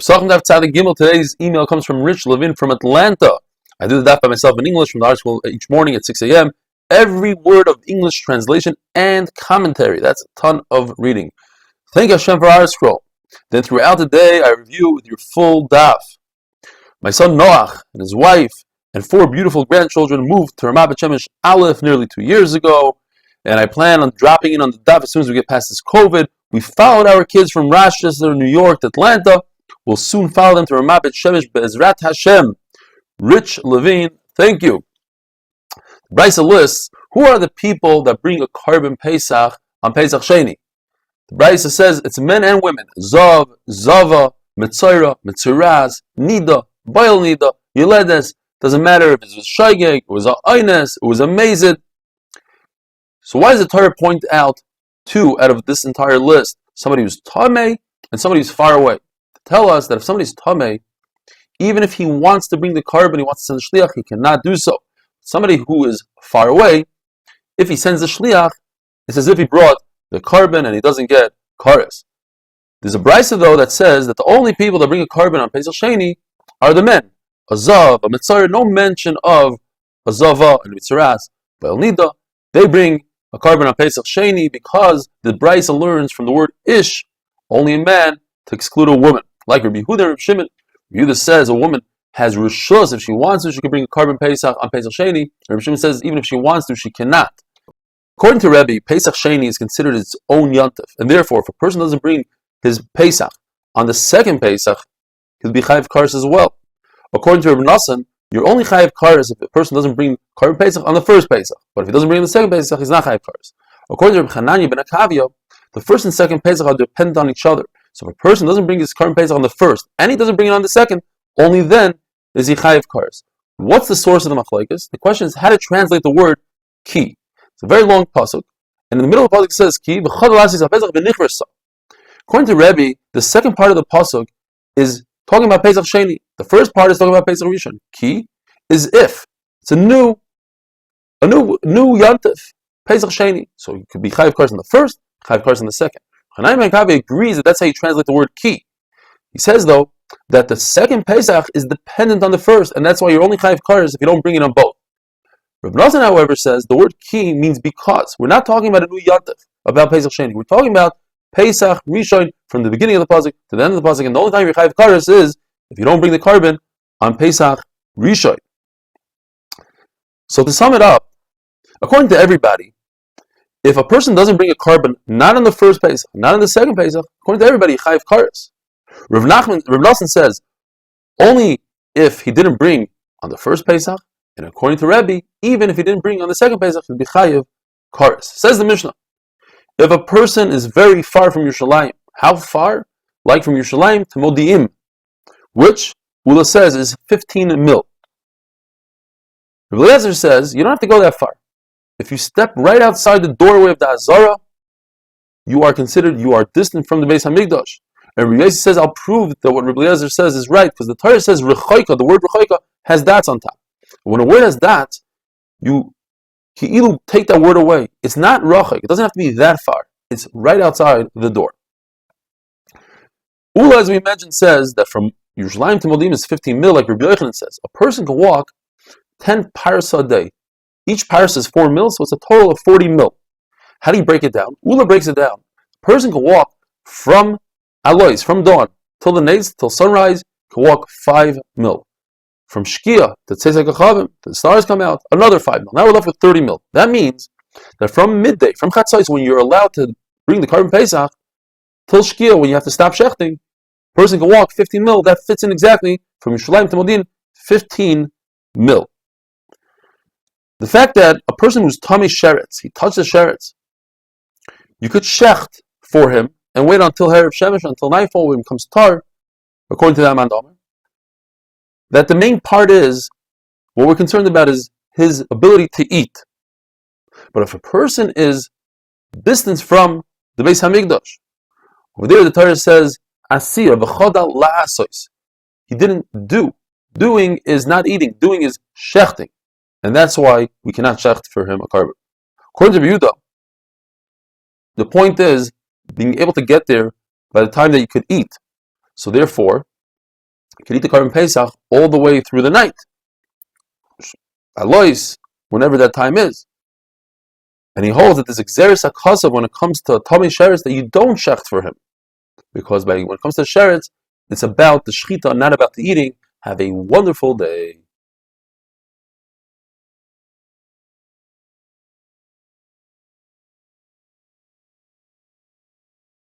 Pesachim Daf Tzadik Gimel. Today's email comes from Rich Levin from Atlanta. I do the daf by myself in English from the article each morning at 6 a.m. Every word of English translation and commentary. That's a ton of reading. Thank Hashem for our scroll. Then throughout the day, I review with your full daf. My son Noach and his wife and 4 beautiful grandchildren moved to Ramat Shemesh Aleph nearly 2 years ago, and I plan on dropping in on the daf as soon as we get past this COVID. We followed our kids from Rochester, New York to Atlanta. We'll soon follow them to Ramat Shemesh Be'ezrat Hashem. Rich Levine, thank you. The Brisa lists who are the people that bring a carbon Pesach on Pesach Sheni. The Brisa says it's men and women. Zav, Zava, Metzora, Metzuraz, Nida, Baal Nida, Yeledes. Doesn't matter if it was Shaygeg, it was a Eines, it was a Mazid. So why does the Torah point out 2 out of this entire list? Somebody who's Tameh and somebody who's far away. To tell us that if somebody's Tameh, even if he wants to bring the carbon, he wants to send the shliach, he cannot do so. Somebody who is far away, if he sends the shliach, it's as if he brought the carbon and he doesn't get kares. There's a brisa though that says that the only people that bring a carbon on Pesach Sheni are the men. A zav, a metzora, no mention of a zava and mitzuras. Baal nida, they bring a carbon on Pesach Sheni because the brisa learns from the word ish, only a man, to exclude a woman. Like Rabbi Yehuda and Rabbi Shimon. Yehuda says a woman has rishus. If she wants to, she can bring a carbon Pesach on Pesach Sheni. Rabbi Shimon says even if she wants to, she cannot. According to Rebbe, Pesach Sheni is considered its own yontif, and therefore, if a person doesn't bring his Pesach on the second Pesach, he'll be chayiv kares as well. According to Rabbi Nassan, you're only chayiv kares if a person doesn't bring carbon Pesach on the first Pesach, but if he doesn't bring the second Pesach, he's not chayiv kares. According to Rabbi Hananya ben Akavia, the first and second Pesach are dependent on each other. So if a person doesn't bring his carbon Pesach on the first, and he doesn't bring it on the second, only then is he chayiv kares. What's the source of the machlokes? The question is how to translate the word ki. It's a very long pasuk, and in the middle of the pasuk it says ki. According to Rebbe, the second part of the pasuk is talking about Pesach Sheni. The first part is talking about Pesach Rishon. Ki is if. It's a new yontif, Pesach Sheni. So you could be chayiv kares on the first, chayiv kares on the second. Hanai ben Kavi agrees that that's how you translate the word ki. He says though that the second Pesach is dependent on the first, and that's why you're only chayiv kares if you don't bring it on both. Rabbi Nassan, however, says the word ki means because. We're not talking about a new yontif about Pesach Sheni. We're talking about Pesach Rishon from the beginning of the pasuk to the end of the pasuk, and the only time you're chayiv kares is if you don't bring the carbon on Pesach Rishon. So to sum it up, according to everybody, if a person doesn't bring a carbon not on the first Pesach, not on the second Pesach, according to everybody, chayiv kares. Rav Nassan says only if he didn't bring on the first Pesach, and according to Rebbe, even if he didn't bring on the second Pesach, he'd be chayiv kares. Says the Mishnah, if a person is very far from Yerushalayim, how far? Like from Yerushalayim to Modi'im, which Ula says is 15 mil. Rabbi Eliezer says you don't have to go that far. If you step right outside the doorway of the Hazara, you are distant from the Beis Hamikdash. And Rabbi Eliezer says, I'll prove that what Rabbi Eliezer says is right, because the Torah says rechoika, the word rechoika has dots on top. When a word has dots, you take that word away. It's not rachik. It doesn't have to be that far. It's right outside the door. Ula, as we mentioned, says that from Yerushalayim to Modim is 15 mil, like Rabbi Yochanan says. A person can walk 10 parsa a day. Each parsa is 4 mil, so it's a total of 40 mil. How do you break it down? Ula breaks it down. A person can walk from Alois, from dawn, till the next, till sunrise, can walk 5 mil. From Shkia to Tzesek HaChavim, the stars come out, another 5 mil. Now we're left with 30 mil. That means that from midday, from Chatzos, when you're allowed to bring the carbon Pesach, till Shkia, when you have to stop shechting, a person can walk 15 mil. That fits in exactly from Yerushalayim to Modin, 15 mil. The fact that a person who's tummy sheretz, he touches sheretz, you could shecht for him and wait until Erev Shemesh, until nightfall, when it becomes tar, according to the Aman Domer, that the main part is, what we're concerned about is his ability to eat. But if a person is distant from the Beis Hamikdash, over there the Torah says, Asiyah v'choda la'asois. He didn't do. Doing is not eating. Doing is shechting. And that's why we cannot shecht for him a carbon. According to Yehuda, the point is being able to get there by the time that you could eat. So therefore, You can eat the Korban Pesach all the way through the night. Alois, whenever that time is. And he holds that there's Xeris HaKasav when it comes to Tomei Sheretz that you don't shecht for him. Because when it comes to Sheretz, it's about the Shechita, not about the eating. Have a wonderful day.